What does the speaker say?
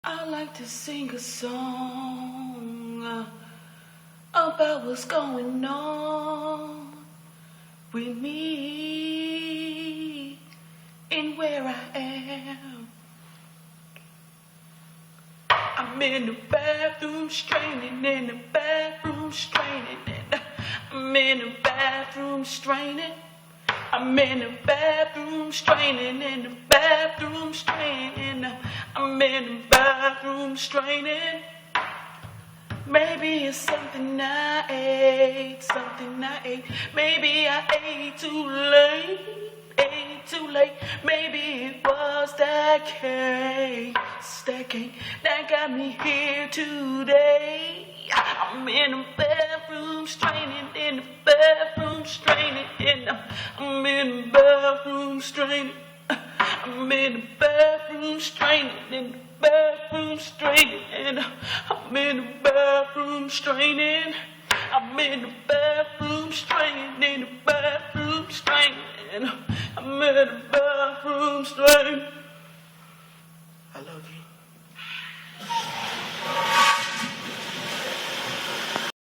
I like to sing a song about what's going on with me and where I am. I'm in the bathroom straining, in the bathroom straining, and I'm in the bathroom straining. I'm in the bathroom straining, in the bathroom straining. I'm in the bathroom straining. Maybe it's something I ate, something I ate. Maybe I ate too late, ate too late. Maybe it was that cake that got me here today. I'm in the bathroom straining, in the bathroom straining, and I'm in the bathroom straining. I'm in the bathroom straining, in the bathroom straining, and I'm in the bathroom straining. I'm in the bathroom straining, in the bathroom straining, and I'm in the bathroom straining. I love you.